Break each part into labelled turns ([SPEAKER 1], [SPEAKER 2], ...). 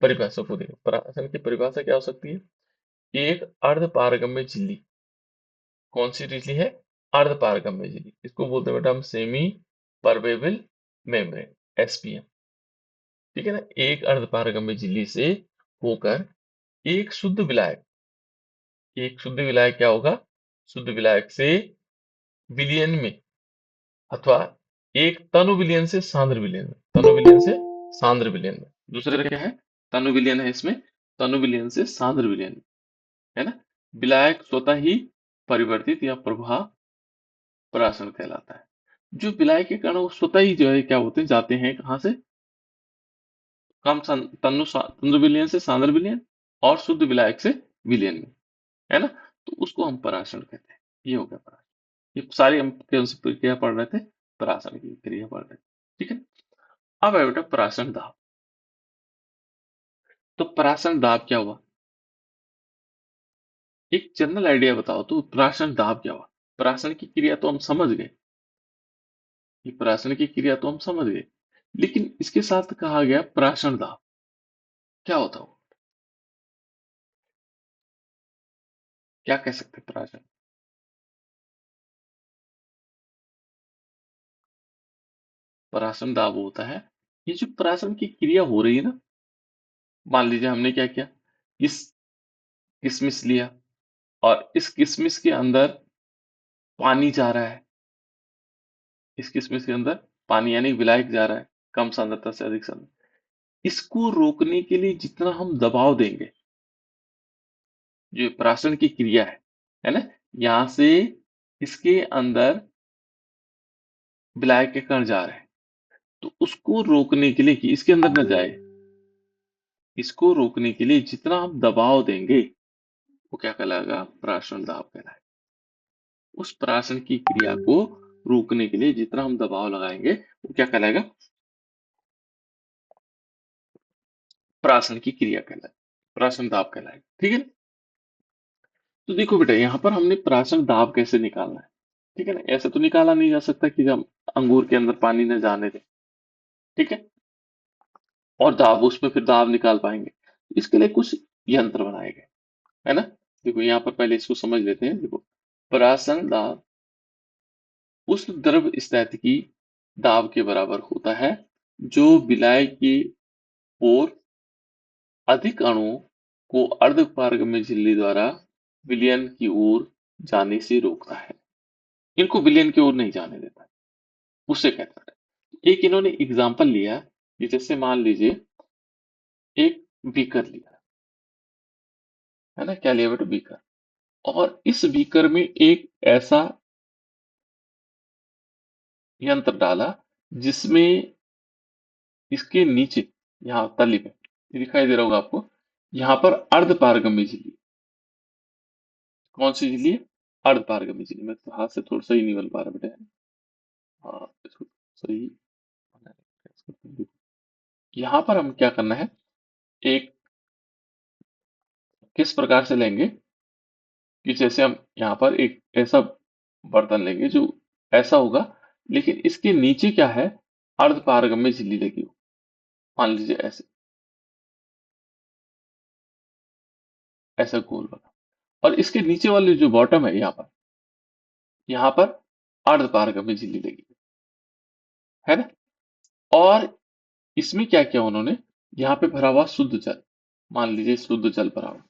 [SPEAKER 1] परिभाषा को देखो, परासन की परिभाषा क्या हो सकती है? एक अर्ध पारगम्य झिल्ली। कौन सी झिल्ली है? अर्ध पारगम्य झिल्ली। इसको बोलते हैं बेटा हम सेमी परमेबल मेम्ब्रेन, एसपीएम। ठीक है ना? एक अर्ध पारगम्य झिल्ली से होकर एक शुद्ध विलायक, एक शुद्ध विलायक क्या होगा? शुद्ध विलायक से विलयन में, अथवा एक तनु विलयन से सांद्र विलयन में, तनु विलयन से सांद्र विलयन में। दूसरा क्या है? तनु विलयन है इसमें, तनु विलयन से सांद्र विलयन में, है ना? विलायक स्वतः ही परिवर्तित या प्रभाव परासरण कहलाता है। जो विलायक के कण वो स्वतः ही जो है क्या होते हैं, जाते हैं कहाँ से? तनु विलयन से सांद्र विलयन और शुद्ध विलायक से विलयन में, है ना? तो उसको हम परासरण कहते हैं। ये हो गया परासरण। ये सारी हम कौन सी प्रक्रिया पढ़ रहे थे? परासरण की क्रिया पढ़ रहे थे। ठीक है। अब है बेटा परासरण दाब। तो परासरण दाब क्या हुआ? एक जनरल आइडिया बताओ तो परासरण दाब क्या हुआ? परासरण की क्रिया तो हम समझ गए, ये परासरण की क्रिया तो हम समझ गए, लेकिन इसके साथ कहा गया परासरण दाब, क्या होता हो? क्या कह सकते हैं परासरण? परासरण दाब होता है, ये जो परासरण की क्रिया हो रही है ना, मान लीजिए हमने क्या किया, इस किशमिश लिया और इस किशमिश के अंदर पानी जा रहा है, इस किशमिश के अंदर पानी यानी विलायक जा रहा है, कम सांद्रता से अधिक सांद्रता। इसको रोकने के लिए जितना हम दबाव देंगे, जो परासरण की क्रिया है ना, यहां से इसके अंदर विलायक के कण जा रहे हैं, तो उसको रोकने के लिए कि इसके अंदर न जाए, इसको रोकने के लिए जितना हम दबाव देंगे वो क्या कहलाएगा? परासरण दाब कहलाएगा। उस परासरण की क्रिया को रोकने के लिए जितना हम दबाव लगाएंगे वो क्या कहलाएगा? परासरण की क्रिया कहलाएगा, परासरण दाब कहलाएगा। ठीक है ना? तो देखो बेटा यहाँ पर हमने परासरण दाब कैसे निकालना है। ठीक है ना? ऐसे तो निकाला नहीं जा सकता कि जब अंगूर के अंदर पानी न जाने दें, ठीक है, और दाब उसमें फिर दाब निकाल पाएंगे। इसके लिए कुछ यंत्र बनाए गए, है ना? देखो यहाँ पर पहले इसको समझ लेते हैं। देखो, परासरण दाब उस द्रव स्थितिकी दाब के बराबर होता है जो विलायक की ओर अधिक अणुओं को अर्धपारगम्य झिल्ली द्वारा विलयन की ओर जाने से रोकता है। इनको विलयन की ओर नहीं जाने देता, उससे कहता है। एक इन्होंने एग्जाम्पल लिया कि जैसे मान लीजिए एक बीकर लिया, है ना? क्या लिया बेटा? बीकर। और इस बीकर में एक ऐसा यंत्र डाला जिसमें इसके नीचे, यहाँ तली पे, ये दिखाई दे रहा होगा आपको, यहाँ पर अर्ध पारगम्य झिल्ली। कौन सी झिल्ली है? अर्ध पारगम्य झिल्ली। मैं तो हाथ से थोड़ा सही नहीं बन पा रहा बेटा। हाँ, इसको सही बनाने का प्रयास करते हैं। देखो, यहाँ पर हम क्या करना है, एक किस प्रकार से लेंगे कि जैसे हम यहाँ पर एक ऐसा बर्तन लेंगे जो ऐसा होगा, लेकिन इसके नीचे क्या है? अर्ध पारगम्य झिल्ली लगी हो। मान लीजिए ऐसे, ऐसा गोल बना, और इसके नीचे वाली जो बॉटम है यहाँ पर अर्ध पारगम्य झिल्ली लगी है ना? और इसमें क्या किया उन्होंने? यहाँ पे भरा हुआ शुद्ध जल, मान लीजिए शुद्ध जल भरा हुआ।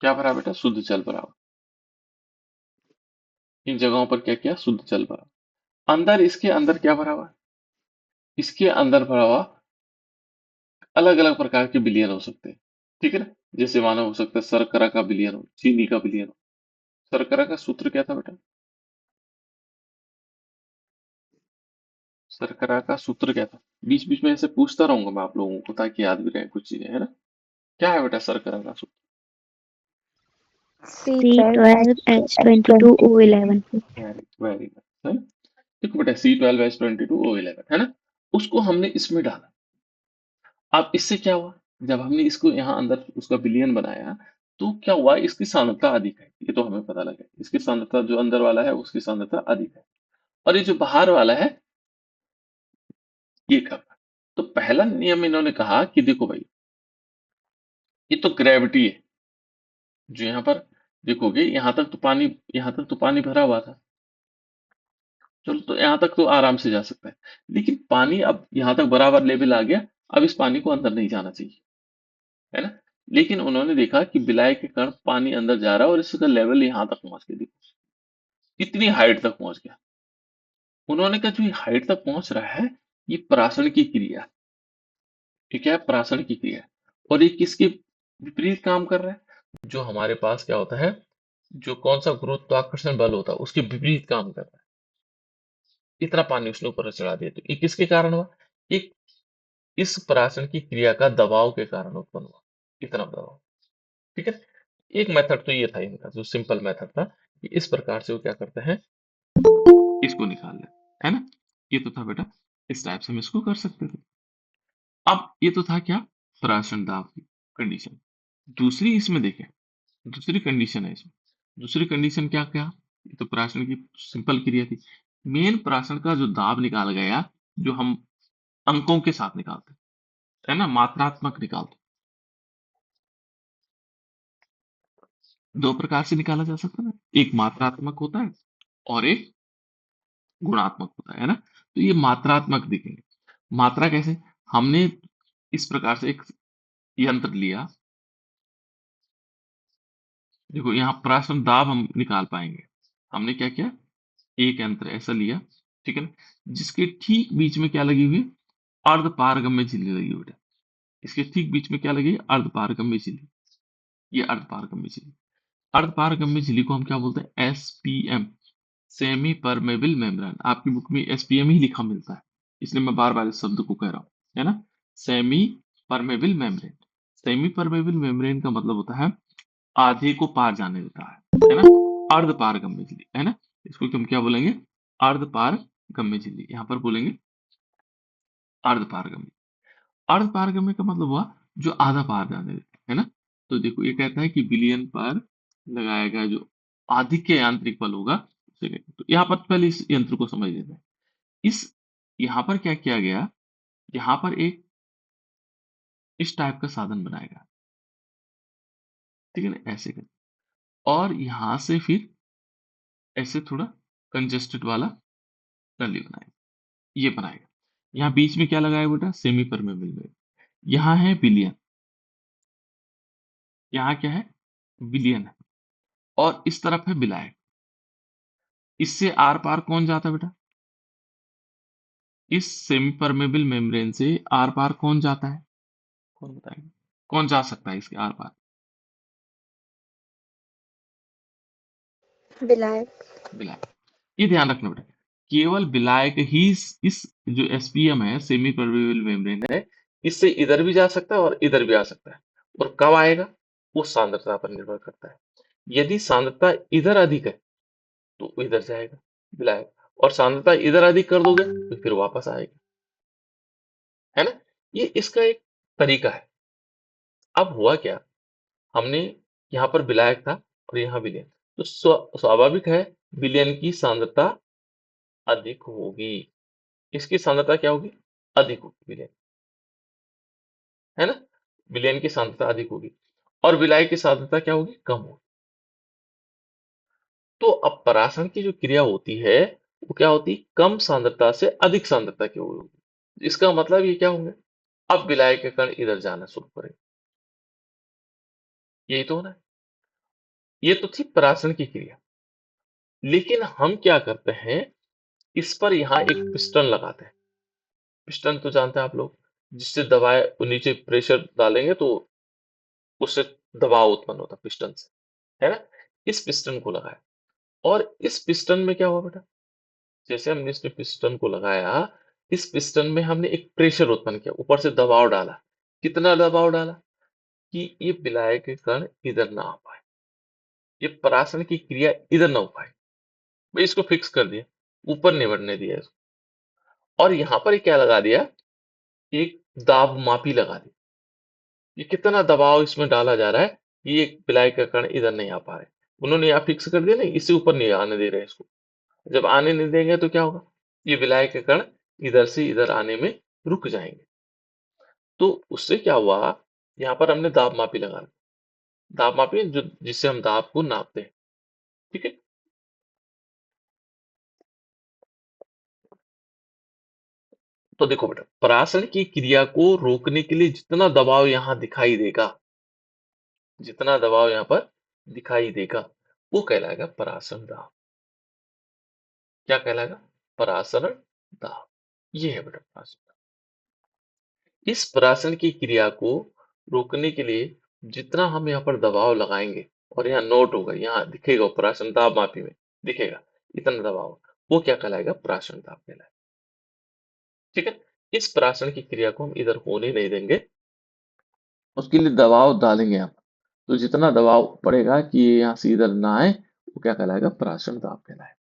[SPEAKER 1] क्या भरा बेटा? शुद्ध जल भरा हुआ। इन जगहों पर क्या किया? शुद्ध जल भरा। अंदर, इसके अंदर क्या भरा हुआ? इसके अंदर भरा हुआ अलग अलग प्रकार के विलयन हो सकते हैं। ठीक है ना? जैसे मानो हो सकता है शर्करा का विलयन हो, चीनी का विलयन हो। शर्करा का सूत्र क्या था बेटा? शर्करा का सूत्र क्या था? बीच बीच में ऐसे पूछता रहूंगा मैं आप लोगों को ताकि याद भी रहे कुछ चीजें, है ना? क्या है बेटा शर्करा का सूत्र?
[SPEAKER 2] C12H22O11।
[SPEAKER 1] Very very nice. देखो बेटा C12H22O11, है ना? उसको हमने इसमें डाला। अब इससे क्या हुआ? जब हमने इसको यहाँ अंदर उसका विलयन बनाया तो क्या हुआ? इसकी सांद्रता अधिक है, ये तो हमें पता लगा। इसकी सांद्रता, जो अंदर वाला है उसकी सांद्रता अधिक है, और ये जो बाहर वाला है ये कम है। तो पहला नियम इन्होंने कहा कि देखो भाई, ये तो ग्रेविटी है। जो यहाँ पर देखोगे, यहाँ तक तो पानी भरा हुआ था। चलो, तो यहाँ तक तो आराम से जा सकता है। लेकिन पानी अब यहाँ तक बराबर लेवल आ गया। अब इस पानी को अंदर नहीं जाना चाहिए, है ना। लेकिन उन्होंने देखा कि बिलाय के कण पानी अंदर जा रहा है और इसका लेवल यहाँ तक पहुंच गया। देखो कितनी हाइट तक पहुंच गया। उन्होंने कहा जो ये हाइट तक पहुंच रहा है, ये परासरण की क्रिया है। ये क्या है? परासरण की क्रिया है। और ये किसके विपरीत काम कर रहा है? जो हमारे पास क्या होता है, जो कौन सा गुरुत्वाकर्षण बल होता है उसके विपरीत काम कर रहा है। इतना पानी उसने ऊपर चढ़ा दिया, तो ये किसके कारण हुआ? एक इस परासरण की क्रिया का दबाव के कारण उत्पन्न हुआ, इतना दबाव। ठीक है। एक मेथड तो ये था इनका, जो सिंपल मेथड था कि इस प्रकार से वो क्या करते हैं, इसको निकाल लें, है ना। ये तो था बेटा, इस टाइप से हम इसको कर सकते थे। अब ये तो था क्या, परासरण दाब की कंडीशन। दूसरी इसमें देखें, दूसरी कंडीशन है इसमें। दूसरी कंडीशन क्या क्या? ये तो परासरण की सिंपल क्रिया थी। मेन परासरण का जो दाब निकाल गया, जो हम अंकों के साथ निकालते हैं, है ना, मात्रात्मक निकालते हैं। दो प्रकार से निकाला जा सकता है ना, एक मात्रात्मक होता है और एक गुणात्मक होता है ना। तो ये मात्रात्मक दिखेंगे। मात्रा कैसे? हमने इस प्रकार से एक यंत्र लिया। देखो यहाँ परासरण दाब हम निकाल पाएंगे। हमने क्या किया, एक यंत्र ऐसा लिया, ठीक है ना, जिसके ठीक बीच में क्या लगी हुई है, अर्ध पारगम्य झिल्ली लगी हुई है। इसके ठीक बीच में क्या लगी है, अर्ध पारगम्य झिल्ली। ये अर्ध पारगम्य झिल्ली, अर्ध पारगम्य झिल्ली को हम क्या बोलते हैं, एसपीएम, सेमी परमेबल मेम्ब्रेन। आपकी बुक में एसपीएम ही लिखा मिलता है, इसलिए मैं बार बार इस शब्द को कह रहा हूँ, है ना। Semi permeable membrane. Semi permeable membrane का मतलब होता है आधे को पार जाने देता है ना। अर्ध पारगम्य झिल्ली, है ना। इसको हम क्या बोलेंगे, अर्ध पारगम्य झिल्ली। यहाँ पर बोलेंगे अर्ध पारगम्य। अर्ध पारगम्य का मतलब हुआ जो आधा पार जाने देता है ना। तो देखो ये कहता है कि बिलियन पर लगाया गया जो आधिक्य यांत्रिक बल होगा उसे कहते हैं। तो यहाँ पर पहले इस यंत्र को समझ लेते हैं। इस यहाँ पर क्या किया गया, यहाँ पर एक इस टाइप का साधन बनाया गया, ठीक है ना, ऐसे कर। और यहाँ से फिर ऐसे थोड़ा कंजेस्टेड वाला नली बनाएगा, ये बनाएगा। यहाँ बीच में क्या लगाया बेटा, सेमी परमेबल में। यहाँ है विलियन, यहाँ क्या है, विलियन है। और इस तरफ है विलायक। इससे आर पार कौन जाता है बेटा, इस सेमी परमेबल मेम्ब्रेन से आर पार कौन जाता है, कौन बताएगा, कौन जा सकता है इसके आर पार?
[SPEAKER 2] विलायक।
[SPEAKER 1] विलायक। ये ध्यान रखना बेटा, केवल विलायक ही इस जो एसपीएम है, सेमी परमेबल मेम्ब्रेन है, इससे इधर भी जा सकता है और इधर भी आ सकता है। और कब आएगा, वो सांद्रता पर निर्भर करता है। यदि सांद्रता इधर अधिक है तो इधर जाएगा विलायक, और सांद्रता इधर अधिक कर दोगे तो फिर वापस आएगा, है ना। ये इसका एक तरीका है। अब हुआ क्या, हमने यहाँ पर विलायक था और यहाँ विलयन, तो स्वाभाविक है विलयन की सांद्रता अधिक होगी। इसकी सांद्रता क्या होगी, अधिक होगी विलयन, है ना। विलयन की सांद्रता अधिक होगी और विलायक की सांद्रता क्या होगी, कम होगी। तो अब परासरण की जो क्रिया होती है वो क्या होती है, कम सांद्रता से अधिक सांद्रता की होगी। इसका मतलब ये क्या होंगे, अब विलायक के कण इधर जाना शुरू करेंगे। यही तो होना है। ये तो थी परासरण की क्रिया। लेकिन हम क्या करते हैं, इस पर यहाँ एक पिस्टन लगाते हैं। पिस्टन तो जानते हैं आप लोग, जिससे दबाए वो नीचे प्रेशर डालेंगे तो उससे दबाव उत्पन्न होता है पिस्टन से, है ना। इस पिस्टन को लगाया और इस पिस्टन में क्या हुआ बेटा, जैसे हमने इसमें पिस्टन को लगाया, इस पिस्टन में हमने एक प्रेशर उत्पन्न किया, ऊपर से दबाव डाला। कितना दबाव डाला कि ये विलायक के कण इधर ना आ पाए, ये परासरण की क्रिया इधर ना हो पाए। भाई इसको फिक्स कर दिया, ऊपर नहीं बढ़ने दिया इसको। और यहाँ पर क्या लगा दिया, एक दाब मापी लगा दी। ये कितना दबाव इसमें डाला जा रहा है, ये एक पिलाई का कण इधर नहीं आ पा रहे। उन्होंने यहाँ फिक्स कर दिया, नहीं इससे ऊपर नहीं आने दे रहे इसको। जब आने नहीं देंगे तो क्या होगा, ये विलाय के कण इधर से इधर आने में रुक जाएंगे। तो उससे क्या हुआ, यहाँ पर हमने दाब मापी लगा दी। दाब मापी जो जिससे हम दाब को नापते हैं। ठीक है। तो देखो बेटा, परासरण की क्रिया को रोकने के लिए जितना दबाव यहाँ दिखाई देगा, जितना दबाव यहाँ पर दिखाई देगा, वो कहलाएगा परासरण दाब। क्या कहलाएगा? परासरण दाब। ये है बेटा परासरण दाब। इस परासरण की क्रिया को रोकने के लिए जितना हम यहाँ पर दबाव लगाएंगे, और यहाँ नोट होगा, यहाँ दिखेगा परासरण दाब मापी में दिखेगा इतना दबाव, वो क्या कहलाएगा? परासरण दाब कहलाएगा। ठीक है। इस परासरण की क्रिया को हम इधर होने नहीं देंगे, उसके लिए दबाव डालेंगे हम। तो जितना दबाव पड़ेगा कि ये यहाँ से इधर ना आए, वो क्या कहलाएगा? परासरण दाब कहलाएगा।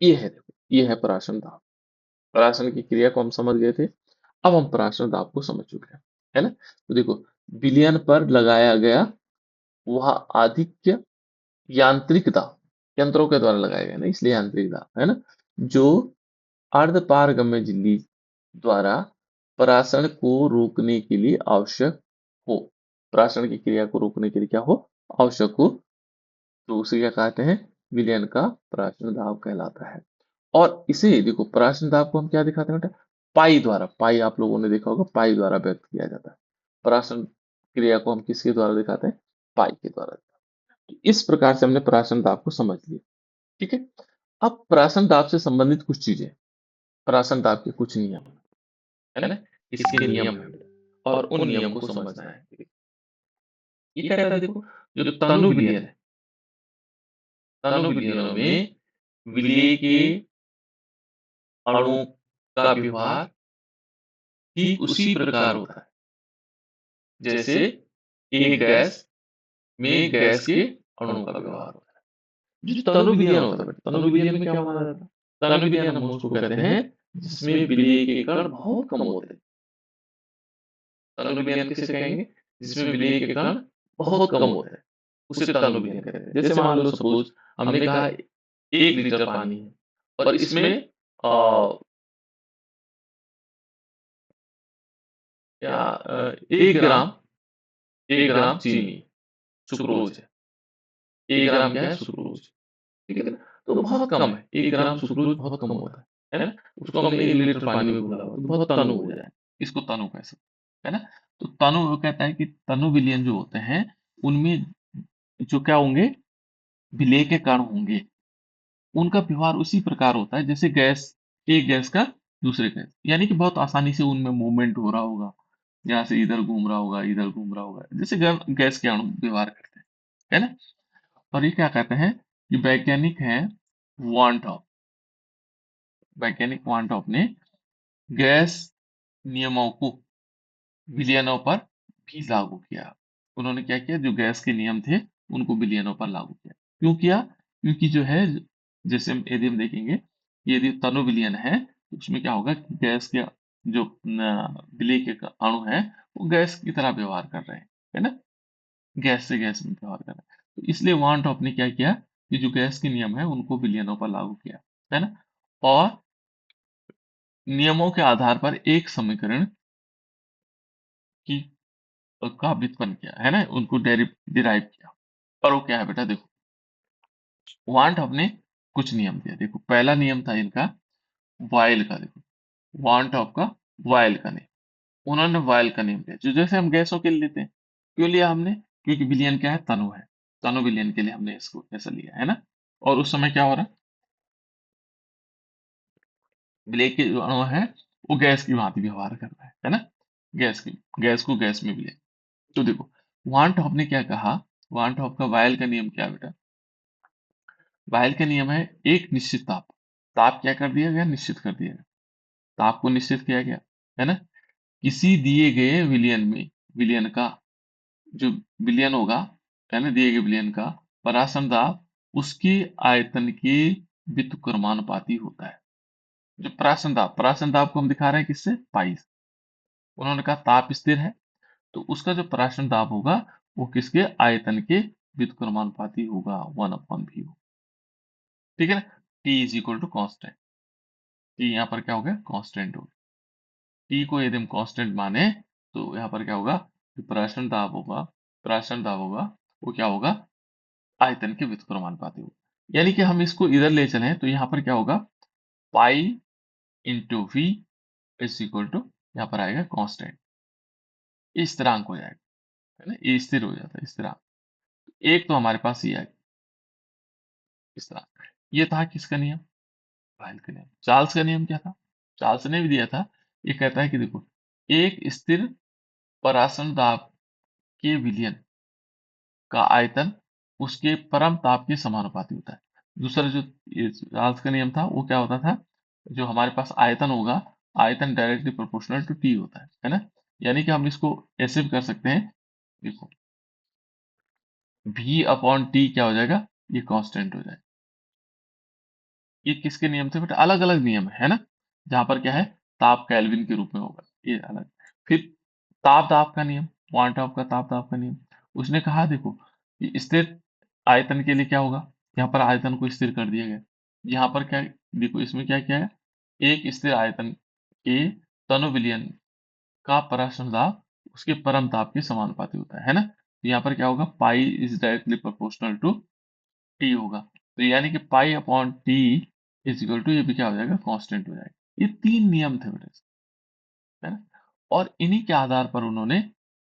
[SPEAKER 1] ये है, देखो ये है परासरण दाब। परासरण की क्रिया को हम समझ गए थे। अब हम परासरण दाब को समझ चुके हैं, है ना? तो देखो, विलयन पर लगाया गया वह आधिक्य यांत्रिक दाब, यंत्रों के द्वारा लगाया गया ना, इसलिए यांत्रिक दाब है ना, जो अर्धपारगम्य झिल्ली द्वारा परासरण को रोकने के लिए आवश्यक हो। परासरण की क्रिया को रोकने के लिए क्या हो? आवश्यक हो। तो उसे क्या कहते हैं? विलयन का परासरण दाब कहलाता है। और इसे देखो, परासरण दाब को हम क्या दिखाते हैं बेटा? पाई द्वारा। पाई आप लोगों ने देखा होगा, पाई द्वारा व्यक्त किया जाता है। परासरण क्रिया को हम किसके द्वारा दिखाते हैं? पाई के द्वारा। तो इस प्रकार से हमने परासरण दाब को समझ लिया। ठीक है। अब परासरण दाब से संबंधित कुछ चीजें, परासरण दाब के कुछ नियम, है ना, इसके नियम है और उन नियम को समझना है। ये क्या कहता है? देखो, जो तनु विलयन है, तनु विलयनों में विलेय के अणु का व्यवहार ठीक उसी प्रकार होता है जैसे एक गैस में गैस के अणु का व्यवहार होता है। जो तनु विलयन होता है, तनु विलयन में क्या माना जाता है? तनु विलयन हम उसको कहते हैं जिसमें विलेय के कण बहुत कम होते हैं। तनु विलयन किसे कहेंगे? जिसमें विलेय के कण बहुत कम होते हैं, उसे तनु विलयन कहते हैं। जैसे मान लो, सपोज हमने कहा 1 लीटर पानी है और इसमें क्या 1 ग्राम, 1 ग्राम चीनी, सुक्रोज है। 1 ग्राम क्या है? सुक्रोज। ठीक है ना? तो बहुत कम है, 1 ग्राम सुक्रोज बहुत कम होता है ना? उसको हमने 1 लीटर पानी में घोला हुआ, तो बहुत तनु हो जाए, इसको तनु कह सकते है ना? तो तनु वो कहता है कि तनु विलयन जो होते हैं, उनमें जो क्या होंगे? विलेय के कण होंगे। उनका व्यवहार उसी प्रकार होता है जैसे गैस, एक गैस का दूसरे गैस, यानी कि बहुत आसानी से उनमें मूवमेंट हो रहा होगा, यहाँ से इधर घूम रहा होगा, इधर घूम रहा होगा, जैसे गैस के अणु व्यवहार करते हैं, है ना? और ये क्या कहते हैं? कि वैज्ञानिक है वांटॉप, वैज्ञानिक वांटॉप ने गैस नियमों को विलयनों पर भी लागू किया। उन्होंने क्या किया? जो गैस के नियम थे उनको विलयनों पर लागू किया। क्यों किया? क्योंकि जो है, जैसे यदि हम देखेंगे, यदि तनु विलयन है तो उसमें क्या होगा कि गैस के जो विलेय के अणु है, वो गैस की तरह व्यवहार कर रहे हैं, है ना? गैस से गैस में व्यवहार कर रहे हैं। तो इसलिए वांटॉप ने क्या किया कि जो गैस के नियम है उनको विलयनों पर लागू किया, है ना? और नियमों के आधार पर एक समीकरण की का व्युत्पन्न किया, है ना? उनको डिराइव किया। और वो क्या है बेटा? देखो, वांटॉप ने कुछ नियम दिया। देखो, पहला नियम था इनका वायल का। देखो, वांटॉप का वायल का नियम, उन्होंने वायल का नियम दिया, जो जैसे हम गैसों के लिए लेते हैं। क्यों लिया हमने? क्योंकि विलयन क्या है? तनु है। तनु विलयन के लिए हमने इसको ऐसा लिया, है ना? और उस समय क्या हो रहा है? ब्लैक के जो अणु है, वो गैस की भांति व्यवहार कर रहा है ना? गैस को गैस में भी ले। तो देखो, वान टॉप ने क्या कहा? वान टॉप का वायल का नियम क्या है बेटा? वायल का नियम है एक निश्चित ताप, ताप क्या कर दिया गया? निश्चित कर दिया गया। ताप को निश्चित किया गया, है ना? किसी दिए गए विलयन में, विलयन का जो विलयन होगा, है ना, दिए गए विलयन का परासरण दाब उसके आयतन के व्युत्क्रमानुपाती होता है। जो परासरण दाब को हम दिखा रहे हैं किससे? पाई से। उन्होंने कहा ताप स्थिर है, तो उसका जो परासरण दाब होगा वो किसके? आयतन के व्युत्क्रमानुपाती होगा, 1/v। ठीक है ना? T is equal to constant. T यहाँ पर क्या हो गया? कॉन्स्टेंट हो गया। टी को यदि हम कॉन्स्टेंट माने तो यहाँ पर क्या होगा? जो प्राशन दाब होगा वो क्या होगा, आयतन के व्युत्क्रमानुपाती होगा। यानी कि हम इसको इधर ले चलें तो यहाँ पर क्या होगा, pi into V is equal to, यहाँ पर आएगा कांस्टेंट, स्थिरांक हो जाएगा, है ना, ये स्थिर हो जाता है स्थिरांक। एक तो हमारे पास ये आएगा स्थिरांक। ये था किसका नियम, पायल का नियम। चार्ल्स का नियम क्या था, चार्ल्स ने भी दिया था। ये कहता है कि देखो, एक स्थिर परासन दाब के विलयन का आयतन उसके परम ताप के समानुपाती होता है। दूसरा जो ये चार्ल्स का नियम था वो क्या होता था, जो हमारे पास आयतन होगा, आयतन डायरेक्टली प्रोपोर्शनल टू टी होता है ना। यानी कि हम इसको ऐसे भी कर सकते हैं, देखो v अपॉन टी क्या हो जाएगा, ये कांस्टेंट हो जाएगा। ये किसके नियम थे बेटा, अलग अलग नियम है ना, जहां पर क्या है, ताप केल्विन के रूप में होगा, ये अलग। फिर ताप दाब का नियम, क्वांटम का ताप दाब का नियम, उसने कहा देखो कि स्थिर आयतन के लिए क्या होगा, यहाँ पर आयतन को स्थिर कर दिया गया। यहाँ पर क्या, देखो इसमें क्या क्या है, एक स्थिर आयतन के तनु विलयन का पराश्रय दाब उसके परम ताप के समानुपाती होता है ना। तो यहाँ पर क्या होगा, pi is directly proportional to T होगा। तो यानी कि pi upon T is equal to, ये भी क्या हो जाएगा, कांस्टेंट हो जाएगा। ये तीन नियम थे बेटे, है ना। और इन्हीं के आधार पर उन्होंने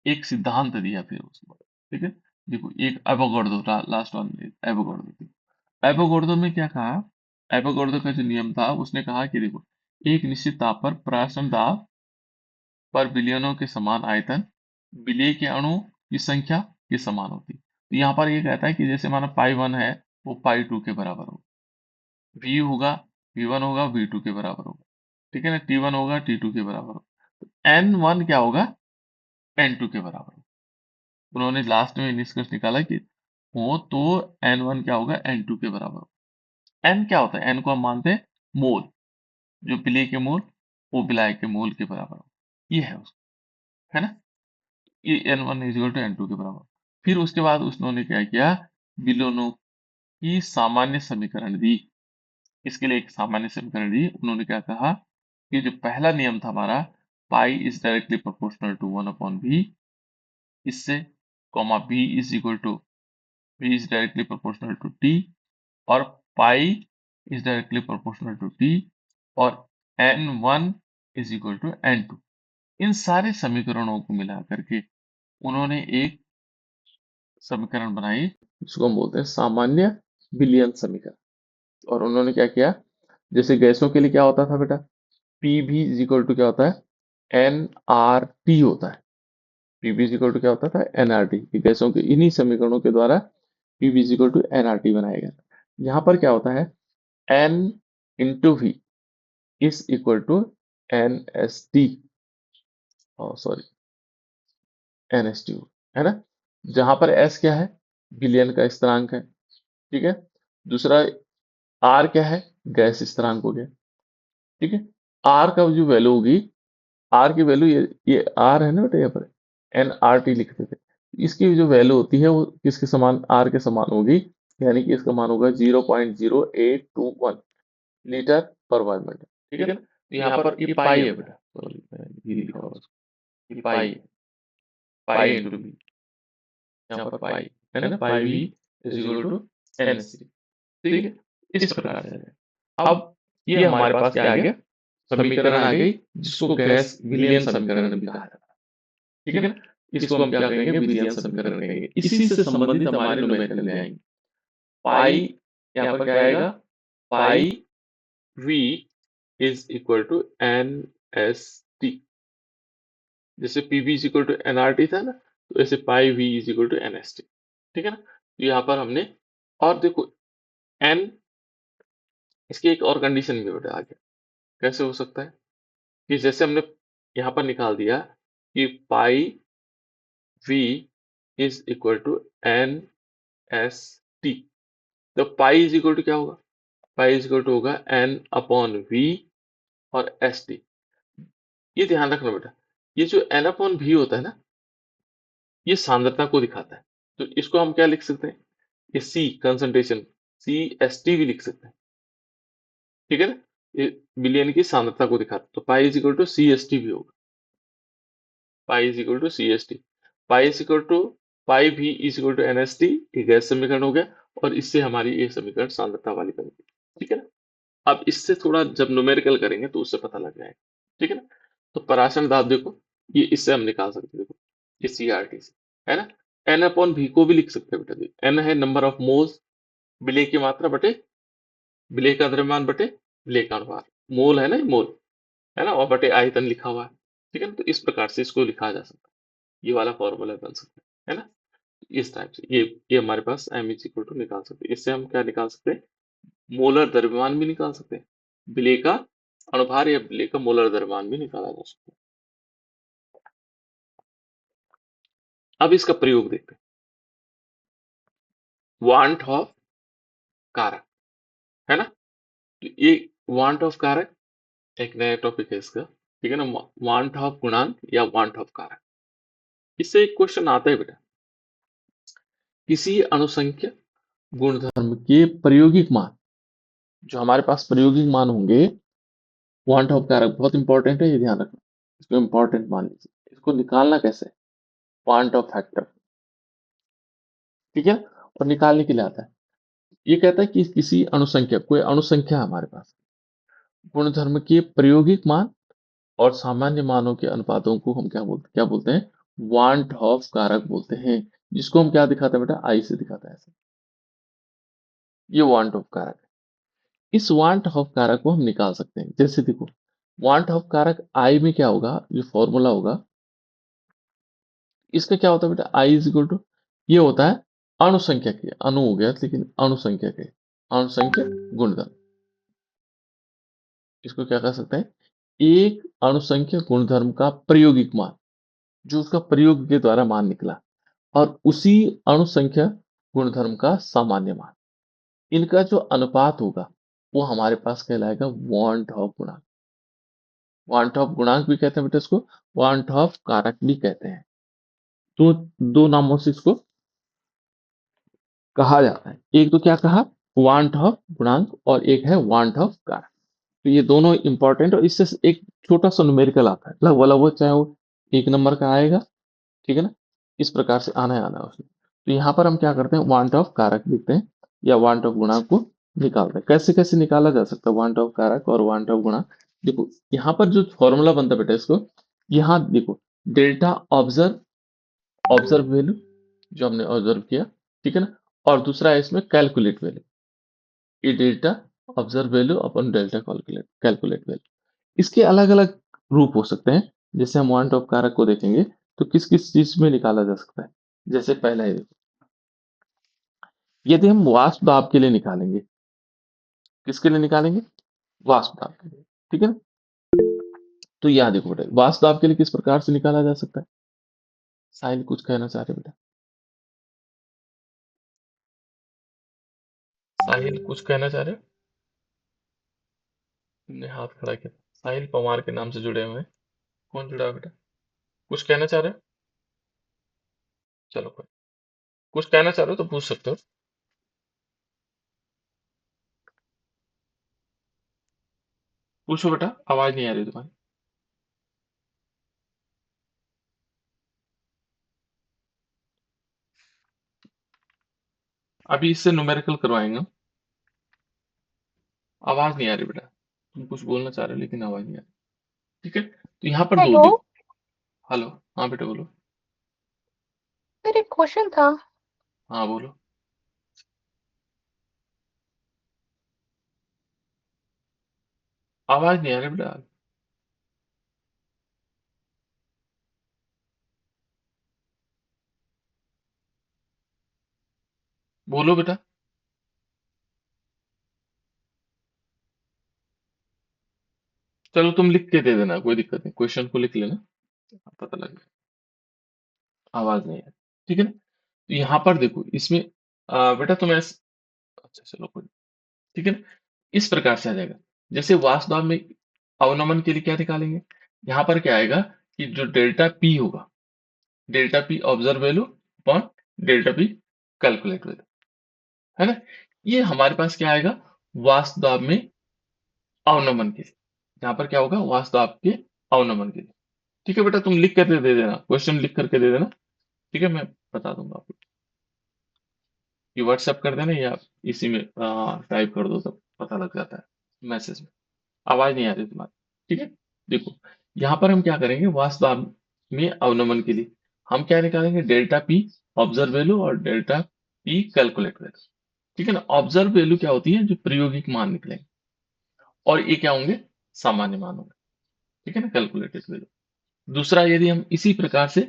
[SPEAKER 1] एक सिद्धांत दिया फिर उसके बाद, ठीक है। देखो एक Avogadro, last one Avogadro. Avogadro में क्या कहा, एवोगाड्रो का जो नियम था उसने कहा कि देखो, एक निश्चित ताप पर पराश्रय दाब पर विलयनों के समान आयतन विलेय के अणु की संख्या के समान होती। तो यहाँ पर ये कहता है कि जैसे माना पाई वन है, वो पाई टू के बराबर होगा, वी होगा, वी वन होगा वी टू के बराबर होगा, ठीक है ना, टी वन होगा टी टू के बराबर होगा, एन वन क्या होगा, एन टू के बराबर होगा। उन्होंने लास्ट में निष्कर्ष निकाला कि हो तो एन वन क्या होगा, एन टू के बराबर होगा। एन क्या होता है, एन को हम मानते हैं मोल, जो विलेय के मोल वो विलायक के मोल के बराबर होगा, ये है उसका, है ना। ये N one is equal to N two के बराबर। फिर उसके बाद उन्होंने क्या किया, विलोनों की सामान्य समीकरण दी। इसके लिए एक सामान्य समीकरण दी। उन्होंने क्या कहा कि जो पहला नियम था हमारा, pi is directly proportional to one upon V, इससे comma B is equal to, B is directly proportional to T, और pi is directly proportional to T, और N one is equal to N two. इन सारे समीकरणों को मिला करके उन्होंने एक समीकरण बनाई, जिसको हम बोलते हैं सामान्य विलयन समीकरण। और उन्होंने क्या किया, जैसे गैसों के लिए क्या होता था बेटा, पी भी इज इक्वल टू क्या होता है, एन आर टी होता है। पी भी इज इक्वल टू क्या होता था, एन आर टी। गैसों के इन्हीं समीकरणों के द्वारा पी भी is equal to N R T बनाया गया। यहाँ पर क्या होता है, N into V is equal to N S T, sorry N S T, है ना। जहां पर एस क्या है, विलयन का स्थिरांक है, ठीक है। दूसरा आर क्या है, गैस स्थिरांक हो गया, ठीक है। आर का जो वैल्यू होगी, आर की वैल्यू ये आर है ना बेटा, यहाँ पर एन आर टी लिखते थे। इसकी जो वैल्यू होती है वो किसके समान, आर के समान होगी। यानी कि इसका मान होगा 0.0821 लीटर पर वर्ग मीटर, ठीक है ना। तो यहाँ पर ये पाई है बेटा, सॉरी ये लिखा हुआ है, ये पाई है, पाई इंटू बी, यहाँ पर पाई है ना, pi V is equal to N C, ठीक है। इस प्रकार से है। अब ये हमारे पास क्या आ गया, समीकरण आ गई, जिसको गैस विलियन समीकरण भी कहा जाता है, ठीक है ना। इसको हम क्या कहेंगे, विलियन समीकरण कहेंगे। इसी से संबंधित हमारे न्यूमेरिकल भी आएंगे। पाई यहाँ पर क्या आएगा, pi V is equal to N S T. जैसे P V is equal to N R T था ना, तो ऐसे pi V is equal to N S T, ठीक है ना। तो यहाँ पर हमने, और देखो एन, इसकी एक और कंडीशन भी बेटा आगे कैसे हो सकता है, कि जैसे हमने यहाँ पर निकाल दिया कि pi V is equal to N S T, तो पाई इज इक्वल टू क्या होगा, पाई इज इक्वल टू होगा एन अपॉन वी और एस टी। ये ध्यान रखना बेटा, ये जो एन अपॉन वी होता है ना, ये सांद्रता को दिखाता है। तो इसको हम क्या लिख सकते हैं, ये सी कंसंट्रेशन, सी एस टी भी लिख सकते हैं, ठीक है ना। ये विलयन की सांद्रता को दिखाता है, तो pi is equal to C S T भी होगा, pi is equal to C S T. Pi is equal to pi भी is equal to N S T, ये गैस समीकरण हो गया। और इससे हमारी ये समीकरण सांद्रता वाली बन गई। ठीक है ना। अब इससे थोड़ा जब न्यूमेरिकल करेंगे तो उससे पता लग जाएगा। ठीक है ना। तो पराशर दाब देखो, ये इससे हम निकाल सकते हैं, देखो इस सीआरटी से, है ना। एन अपॉन भी को भी लिख सकते हैं बेटा। एन है नंबर ऑफ मोल्स, विलेय की मात्रा बटे विलेय का द्रव्यमान बटे विलेय का अनुपात। मोल है ना, मोल है ना, और बटे आयतन लिखा हुआ है। ठीक है ना। तो इस प्रकार से इसको लिखा जा सकता है, ये वाला फॉर्मूला बन सकता है ना। इस टाइप से ये हमारे पास एम इज इक्वल टू निकाल सकते हैं। इससे हम क्या निकाल सकते हैं, मोलर द्रव्यमान भी निकाल सकते हैं, विलेय का अनुभार या विलेय का मोलर द्रव्यमान भी निकाला जा सकता है। अब इसका प्रयोग देखते हैं। वांट ऑफ कारक, है ना। तो ये वांट ऑफ कारक एक नया टॉपिक है इसका। ठीक है ना। वांट ऑफ गुणांक या वांट ऑफ कारक, इससे एक क्वेश्चन आता है बेटा। किसी अनुसंख्य गुणधर्म के प्रायोगिक मान, जो हमारे पास प्रायोगिक मान होंगे, वांट ऑफ कारक बहुत इंपॉर्टेंट है, ये ध्यान रखना। इसको इंपॉर्टेंट मान लीजिए। इसको निकालना कैसे, वांट ऑफ फैक्टर। ठीक है। और निकालने के लिए आता है, ये कहता है कि किसी अनुसंख्या, कोई अनुसंख्या है हमारे पास, गुणधर्म के प्रायोगिक मान और सामान्य मानों के अनुपातों को हम क्या बोलते हैं, वांट ऑफ कारक बोलते हैं। जिसको हम क्या दिखाते हैं बेटा, आई से दिखाते हैं ऐसे। ये वांट ऑफ कारक है। इस वांट ऑफ कारक को हम निकाल सकते हैं। जैसे देखो, वांट ऑफ कारक आई में क्या होगा, जो फॉर्मूला होगा इसका क्या होता है बेटा, आई इज इक्वल टू, ये होता है अणुसंख्या के, अणु हो गया लेकिन अणुसंख्या के, अणुसंख्या गुणधर्म। इसको क्या कह सकते हैं, एक अणुसंख्या गुणधर्म का प्रायोगिक मान, जो उसका प्रयोग के द्वारा मान निकला, और उसी अणुसंख्या गुणधर्म का सामान्य मान, इनका जो अनुपात होगा वो हमारे पास कहलाएगा वांट ऑफ गुणांक। वांट ऑफ गुणांक भी कहते हैं बेटा इसको, वांट ऑफ कारक भी कहते हैं। तो दो नामों से इसको कहा जाता है। एक तो क्या कहा, वांट ऑफ गुणांक, और एक है वांट ऑफ कारक। तो ये दोनों इंपॉर्टेंट, और इससे एक छोटा सा न्यूमेरिकल आता है, लगभग लगभग चाहे वो 1 नंबर का आएगा। ठीक है ना। इस प्रकार से आना है, आना है उसमें। तो यहाँ पर हम क्या करते हैं, वांट ऑफ कारक लिखते हैं या वांट ऑफ गुणांक को निकालते हैं। कैसे कैसे निकाला जा सकता है वांट ऑफ कारक और वांट ऑफ गुणांक, देखो यहाँ पर जो फॉर्मूला बनता है बेटा इसको, यहाँ देखो, डेल्टा ऑब्जर्व, ऑब्जर्व वैल्यू जो हमने ऑब्जर्व किया, ठीक है ना। और दूसरा है इसमें कैलकुलेट वैल्यू, ये डेल्टा ऑब्जर्व वैल्यू अपन डेल्टा कैलकुलेट कैलकुलेट वैल्यू। इसके अलग अलग रूप हो सकते हैं। जैसे हम वांट ऑफ कारक को देखेंगे तो किस किस चीज में निकाला जा सकता है। जैसे पहला है, देखो, यदि हम वाष्प दाब के लिए निकालेंगे, किसके लिए निकालेंगे, वाष्प दाब के लिए। ठीक है ना। तो यह देखो बेटा, वाष्प दाब के लिए किस प्रकार से निकाला जा सकता है। साहिल कुछ कहना चाह रहे बेटा, साहिल कुछ कहना चाह रहे हो, तुमने हाथ खड़ा किया। साहिल पवार के नाम से जुड़े हुए हैं। कौन जुड़ा है बेटा, कुछ कहना चाह रहे हो, चलो कोई, कुछ कहना चाह रहे हो तो पूछ सकते हो। पूछो बेटा, आवाज नहीं आ रही तुम्हारी। अभी इससे न्यूमेरिकल करवाएंगे हम। आवाज नहीं आ रही बेटा, तुम कुछ बोलना चाह रहे हो लेकिन आवाज नहीं आ रही। ठीक है। तो यहाँ पर दो
[SPEAKER 2] हेलो।
[SPEAKER 1] देखो। हेलो, हाँ बेटा बोलो।
[SPEAKER 2] मेरा एक क्वेश्चन था।
[SPEAKER 1] हाँ बोलो। आवाज नहीं आ रही बेटा। बोलो बेटा। चलो तुम लिख के दे देना, कोई दिक्कत नहीं, क्वेश्चन को लिख लेना, पता लग जाए। आवाज नहीं आ रही। ठीक है ना। तो यहाँ पर देखो इसमें, बेटा तुम ऐसे, अच्छा चलो कोई, ठीक है ना। इस प्रकार से आ जाएगा। जैसे वास्तव में अवनमन के लिए क्या निकालेंगे, यहाँ पर क्या आएगा कि जो डेल्टा पी होगा, delta P observe value upon delta P calculate value, है ना। ये हमारे पास क्या आएगा, वास्तव में अवनमन के लिए, यहाँ पर क्या होगा, वास्तव के अवनमन के लिए। ठीक है बेटा, तुम लिख करके दे देना, क्वेश्चन लिख करके दे देना। ठीक है, मैं बता दूंगा आपको। ये व्हाट्सएप कर देना या इसी में टाइप कर दो तो पता लग जाता है मैसेज में। आवाज नहीं आ रही तुम्हारी, ठीक है। देखो, यहाँ पर हम क्या करेंगे, वास्तव में अवनमन के लिए हम क्या निकालेंगे, डेल्टा पी ऑब्जर्व वैल्यू और डेल्टा पी कैलकुलेट वैल्यू। ठीक है ना। ऑब्जर्व वैल्यू क्या होती है, जो प्रायोगिक मान निकलेंगे, और ये क्या होंगे, सामान्य मान होंगे। ठीक है ना, कैलकुलेटेड वैल्यू। दूसरा, यदि हम इसी प्रकार से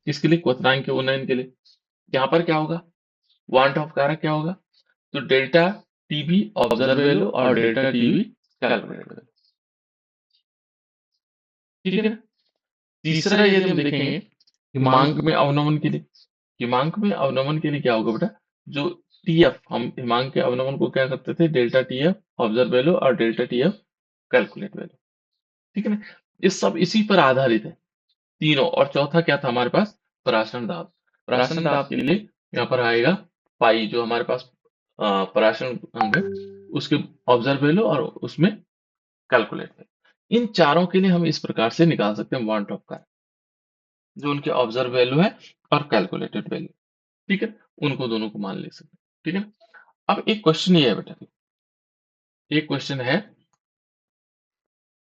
[SPEAKER 1] किसके लिए, क्वथनांक के उन्नयन के लिए, यहाँ पर क्या होगा, वांट ऑफ कारक क्या होगा, तो डेल्टा टीबी ऑब्जर्व वैल्यू और डेल्टा टीबी कैलकुलेट वैल्यू। ठीक है ना। तीसरा यदि हम देखेंगे हिमांक में अवनमन के लिए, हिमांक में अवनमन के लिए क्या होगा बेटा, जो टीएफ, हम हिमांक के अवनमन को क्या करते थे, डेल्टा टीएफ ऑब्जर्व वैल्यू और डेल्टा टीएफ कैलकुलेट वैल्यू। ठीक है ना। ये सब इसी पर आधारित है तीनों। और चौथा क्या था हमारे पास, पराशरण दाब। पराशरण दाब के लिए यहाँ पर आएगा पाई, जो हमारे पास पराशरण अंग है, उसके ऑब्जर्व वैल्यू और उसमें कैलकुलेट वैल्यू। इन चारों के लिए हम इस प्रकार से निकाल सकते हैं वांट ऑफ का, जो उनके ऑब्जर्व वैल्यू है और कैलकुलेटेड वैल्यू। ठीक है, उनको दोनों को मान ले सकते हैं। ठीक है ना। अब एक क्वेश्चन ये है बेटा, एक क्वेश्चन है,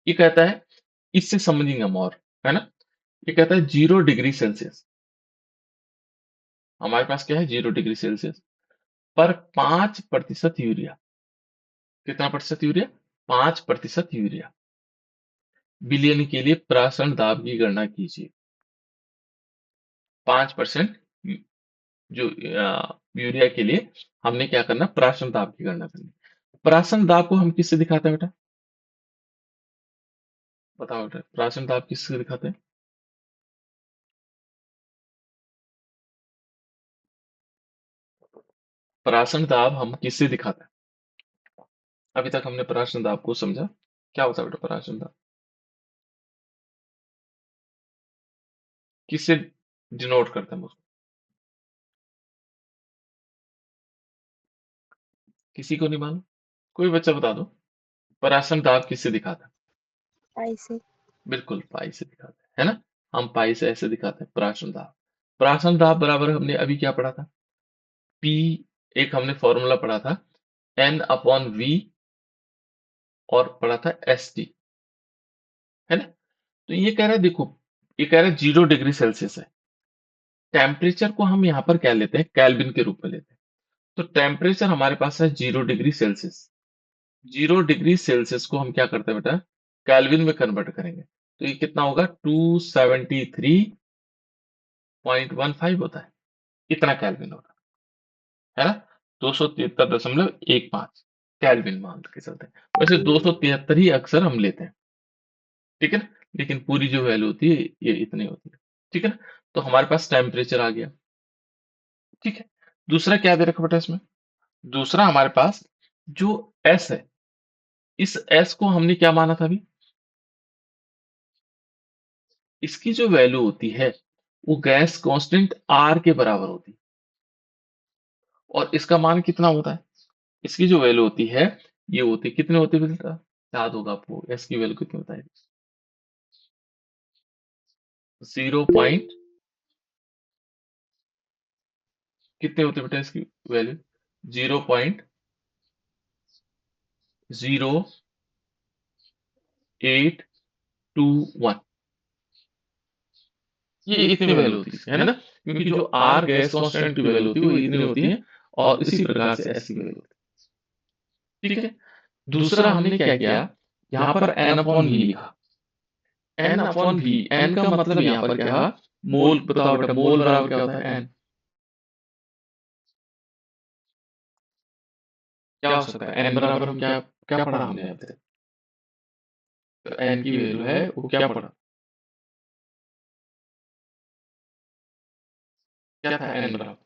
[SPEAKER 1] ये कहता है, इससे समझेंगे हम और, है ना। ये कहता है 0 डिग्री सेल्सियस, हमारे पास क्या है, 0 डिग्री सेल्सियस पर 5% यूरिया, कितना प्रतिशत यूरिया, 5% यूरिया विलयन के लिए प्राशन दाब की गणना कीजिए। 5% जो यूरिया के लिए हमने क्या करना, प्राशन दाब की गणना करनी। प्राशन दाब को हम किससे दिखाते हैं बेटा, बताओ बेटा, प्राशन दाब किससे दिखाते हैं। प्राशन दाब हम किससे दिखाते हैं, अभी तक हमने प्राशन दाब को समझा, क्या होता है बेटा प्राशन दाब, किससे डिनोट करते हैं हम उसको, किसी को नहीं मालूम, कोई बच्चा बता दो, प्राशन दाब किससे दिखाता है।
[SPEAKER 2] ऐसे।
[SPEAKER 1] बिल्कुल पाई से दिखाते हैं, है ना। हम पाई से ऐसे दिखाते हैं प्राशन दाब। प्राशन दाब बराबर हमने अभी क्या पढ़ा था, पी, एक हमने फॉर्मूला पढ़ा था, एन अपॉन वी, और पढ़ा था एस टी, है ना। तो ये कह रहा है, देखो, ये कह रहा है 0 डिग्री सेल्सियस है, टेम्परेचर को हम यहाँ पर क्या लेते हैं, केल्विन के रूप में लेते हैं। तो टेम्परेचर हमारे पास है 0 डिग्री सेल्सियस। 0 डिग्री सेल्सियस को हम क्या करते हैं बेटा, केल्विन में कन्वर्ट करेंगे, तो ये कितना होगा, 273.15 होता है, इतना केल्विन होता है ना। 273.15 केल्विन मान के चलते हैं। वैसे 273 ही अक्सर हम लेते हैं, ठीक है ना, लेकिन पूरी जो वैल्यू होती है ये इतनी होती है। ठीक है ना। तो हमारे पास टेम्परेचर आ गया। ठीक है। दूसरा क्या दे रखा बेटा इसमें, दूसरा हमारे पास जो एस है, इस एस को हमने क्या माना था अभी, इसकी जो वैल्यू होती है वो गैस कांस्टेंट आर के बराबर होती है, और इसका मान कितना होता है, इसकी जो वैल्यू होती है, ये होती है, कितने होते हैं बेटा, याद होगा आपको, एस की वैल्यू कितनी होता है, 0 कितने होते हैं बेटा इसकी वैल्यू, 0.0821, ये इतनी वैल्यू होती है ना, क्योंकि जो आर गैस कांस्टेंट की वैल्यू होती है वो इतनी होती है, और इसी प्रकार से एस की वैल्यू होती है। ठीक है। दूसरा हमने क्या किया, यहाँ पर एन अपॉन वी लिखा, एन अपॉन वी, एन का मतलब यहाँ पर क्या, मोल, बताओ बेटा मोल बराबर क्या होता है, एन, क्या हो सकता है, एन बराबर हम क्या, क्या पढ़ा हमने अब तक, तो एन की वैल्यू है वो क्या पढ़ा, क्या था एन बराबर,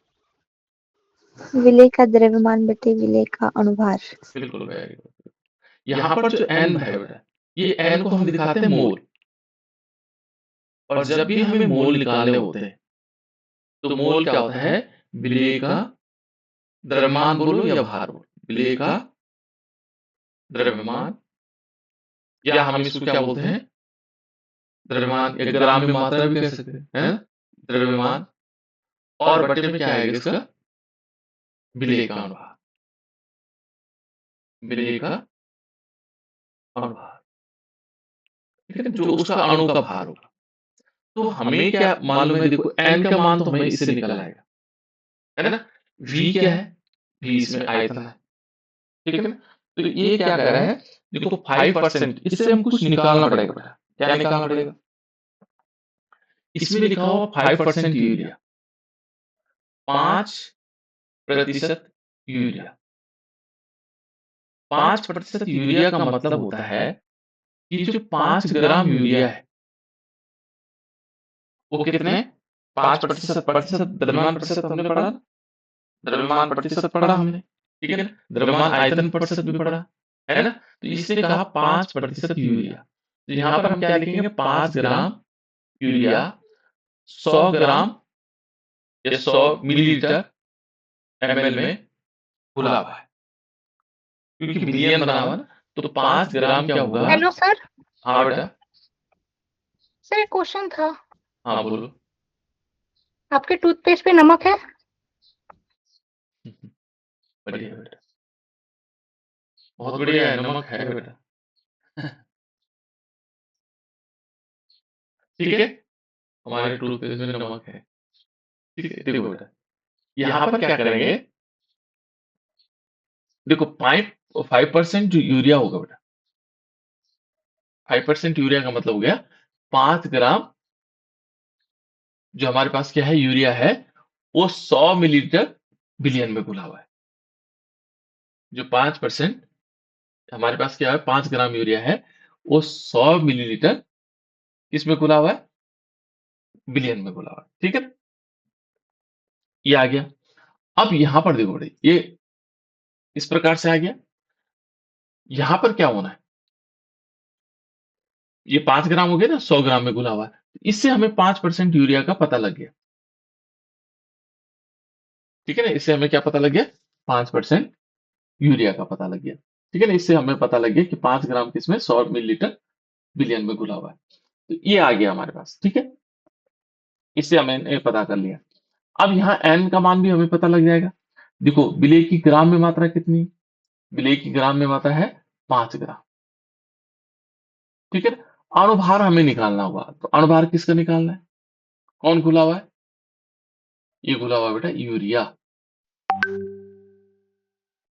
[SPEAKER 2] विलेय का द्रव्यमान बटे विलेय का अणुभार।
[SPEAKER 1] बिल्कुल वेरी गुड। यहाँ पर जो एन है बेटा, ये एन को हम दिखाते हैं मोल, और जब भी हमें मोल निकालने होते हैं तो मोल क्या होता है, विलेय का द्रव्यमान बोलो या भार बोलो, विलेय का द्रव्यमान, या हम इसको क्या बोलते हैं, द्रव्यमान या ग्राम में मात्रा भी कह सकते हैं, है ना, द्रव्यमान और बटे में क्या आएगा इसका, विलेय का अनुभार, विलेय का अनुभार, ठीक है ना, जो उसका अणु का भार होगा। तो हमें क्या मालूम है, देखो n का मान तो हमें इससे निकल आएगा, है ना। v क्या है, v इसमें आयतन है, ठीक है ना। तो ये क्या कर रहा है, देखो 5%, इससे हम कुछ निकालना पड़ेगा बेटा। क्या निकालना पड़ेगा, इसमें लिखा हुआ 5% यूरिया, 5% यूरिया। 5% यूरिया का मतलब होता है कि जो 5 ग्राम यूरिया है वो कितने, 5%, प्रतिशत द्रव्यमान प्रतिशत हमने पढ़ा ना? द्रव्यमान प्रतिशत पढ़ा हमने, ठीक है ना। द्रव्यमान आयतन प्रतिशत भी पढ़ा, है ना। तो इसने कहा 5% यूरिया, तो यहां पर हम क्या लिखेंगे, 5 ग्राम यूरिया 100 ग्राम या 100 मिलीलीटर ml में घुला हुआ है, क्योंकि बिलियन बना हुआ ना, तो 5 ग्राम क्या होगा।
[SPEAKER 3] Hello sir.
[SPEAKER 1] हाँ बेटा।
[SPEAKER 3] सर एक क्वेश्चन था,
[SPEAKER 1] हाँ बोलो।
[SPEAKER 3] आपके टूथपेस्ट पे नमक है?
[SPEAKER 1] बढ़िया बेटा, बहुत बढ़िया है, नमक है बेटा। ठीक है, हमारे टूथपेस्ट में नमक है। ठीक है, देखो बेटा, यहाँ पर क्या करेंगे, देखो 5% जो यूरिया होगा बेटा, 5% यूरिया का मतलब हो गया 5 ग्राम, जो हमारे पास क्या है यूरिया है, वो 100 मिलीलीटर बिलियन में घुला हुआ है। जो 5% हमारे पास क्या है, 5 ग्राम यूरिया है, वो 100 मिलीलीटर किसमें घुला हुआ है, बिलियन में घुला हुआ है, ठीक है। ये आ गया। अब यहां पर देखो बेटे, ये इस प्रकार से आ गया। यहां पर क्या होना है, ये 5 ग्राम हो गया ना, 100 ग्राम में घुला हुआ है, इससे हमें 5% यूरिया का पता लग गया, ठीक है ना। इससे हमें क्या पता लग गया, 5% यूरिया का पता लग गया, ठीक है ना। इससे हमें पता लग गया कि 5 ग्राम किसमें, 100 मिलीलीटर बिलियन में घुला हुआ है। तो ये आ गया हमारे पास, ठीक है। इससे हमने पता कर लिया। अब यहाँ एन का मान भी हमें पता लग जाएगा। देखो विलेय की ग्राम में मात्रा कितनी है, विलेय की ग्राम में मात्रा है 5 ग्राम, ठीक है ना। अणुभार हमें निकालना होगा, तो अणुभार किसका निकालना है, कौन घुला हुआ है, ये घुला हुआ है बेटा यूरिया।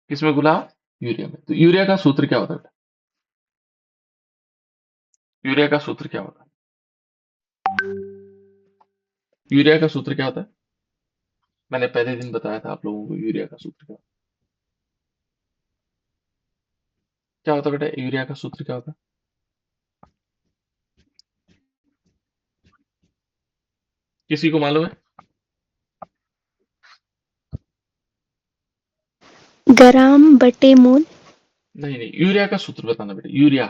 [SPEAKER 1] किसमें घुला, यूरिया में। तो यूरिया का सूत्र क्या होता है बेटा, यूरिया का सूत्र क्या होता है, यूरिया का सूत्र क्या होता है, मैंने पहले दिन बताया था आप लोगों को यूरिया का सूत्र क्या होता है बेटा, यूरिया का सूत्र क्या होता है, किसी को मालूम है।
[SPEAKER 2] ग्राम बटे मोल।
[SPEAKER 1] नहीं नहीं, यूरिया का सूत्र बताना बेटा, यूरिया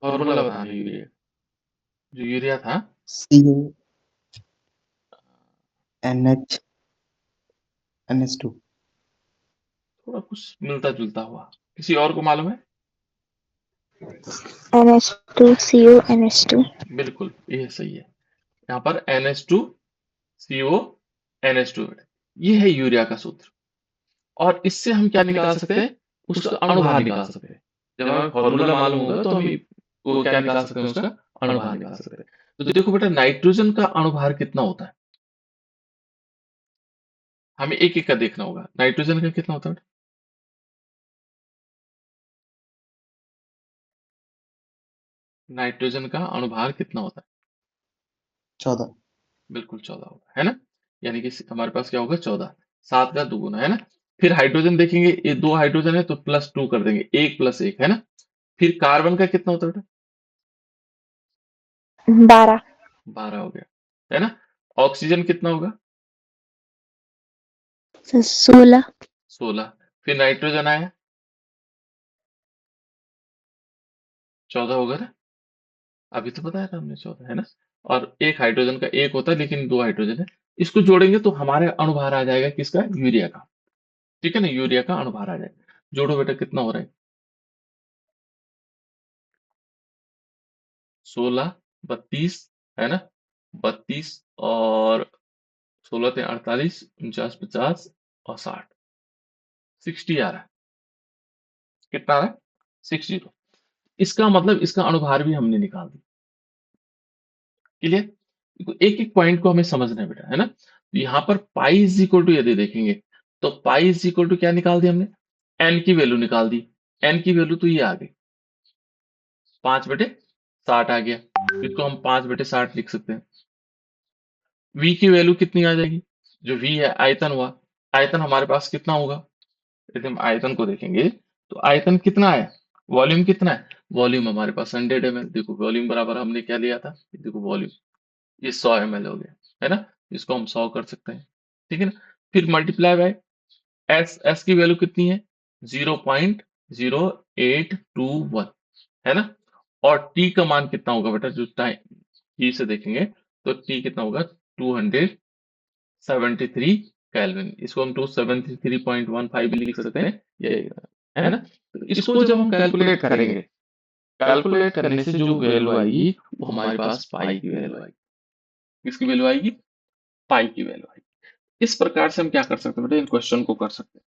[SPEAKER 1] फॉर्मूला बताना, यूरिया जो यूरिया था।
[SPEAKER 4] CO NH NH2।
[SPEAKER 1] थोड़ा कुछ मिलता जुलता हुआ, किसी और को मालूम है।
[SPEAKER 2] NH2CO NH2।
[SPEAKER 1] बिल्कुल ये सही है, यहाँ पर NH2CO NH2, ये है यूरिया का सूत्र। और इससे हम क्या निकाल सकते हैं, उसका अणुभार निकाल सकते हैं। जब हमें फॉर्मूला मालूम होगा तो हम वो क्या निकाल सकते हैं, उसका अणुभार निकाल सकते हैं। तो देखो बेटा, नाइट्रोजन का अणुभार कितना होता है, हमें एक एक का देखना होगा। नाइट्रोजन का कितना होता है बेटा? नाइट्रोजन का अणुभार कितना होता है,
[SPEAKER 4] 14।
[SPEAKER 1] बिल्कुल 14 होगा, है ना। यानी कि हमारे पास क्या होगा, 14, 7 का दुगुना, है ना। फिर हाइड्रोजन देखेंगे, ये 2 हाइड्रोजन है तो +2 कर देंगे, 1 + 1, है ना। फिर कार्बन का कितना होता है बेटा,
[SPEAKER 2] 12।
[SPEAKER 1] 12 हो गया, है ना। ऑक्सीजन कितना होगा,
[SPEAKER 2] 16।
[SPEAKER 1] 16। फिर नाइट्रोजन आया, 14 होगा ना, अभी तो बताया था हमने 14, है ना। और एक हाइड्रोजन का एक होता है, लेकिन 2 हाइड्रोजन है। इसको जोड़ेंगे तो हमारे अणुभार आ जाएगा किसका, यूरिया का, ठीक है ना। यूरिया का अणुभार आ जाएगा। जोड़ो बेटा, कितना हो रहा है, 16, 32, है ना, 32 और 16 × 48, 49, 50 और 60, 60 आ रहा है। कितना आ रहा है? 60। इसका मतलब इसका अनुभार भी हमने निकाल दिया। क्लियर? देखो एक एक पॉइंट को हमें समझना है बेटा, है ना? तो यहाँ पर पाई इज इक्वल टू यदि देखेंगे तो पाई इज इक्वल टू क्या निकाल दी हमने? एन की वैल्यू निकाल दी। एन की वैल्यू तो ये आ गई 5/60 आ गया। इसको हम 5/60 लिख सकते हैं। v की वैल्यू कितनी आ जाएगी? जो v है आयतन हुआ। आयतन हमारे पास कितना होगा? यदि हम आयतन को देखेंगे तो आयतन कितना है? वॉल्यूम कितना है? वॉल्यूम हमारे पास 100 ml। देखो वॉल्यूम बराबर हमने क्या लिया था? देखो वॉल्यूम ये 100 ml हो गया, है ना? इसको हम 100 कर सकते हैं, ठीक है ना? फिर मल्टीप्लाई बाय एस। एस की वैल्यू कितनी है? 0.0821, है ना? और टी का मान कितना होगा बेटा? जो टाइम टी से देखेंगे तो टी कितना होगा? 273 केल्विन। इसको हम 273.15 भी लिख सकते हैं, ये है ना? तो इसको जब हम कैलकुलेट करेंगे, कैलकुलेट करने से जो वैल्यू आएगी वो हमारे पास पाई की वैल्यू आएगी। किसकी वैल्यू आएगी? पाई की वैल्यू आएगी। इस प्रकार से हम क्या कर सकते हैं बेटा? इन क्वेश्चन को कर सकते हैं,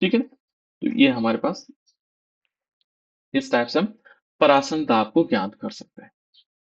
[SPEAKER 1] ठीक है ना? तो ये हमारे पास इस टाइप से हम परासन दाब को ज्ञात कर सकते हैं।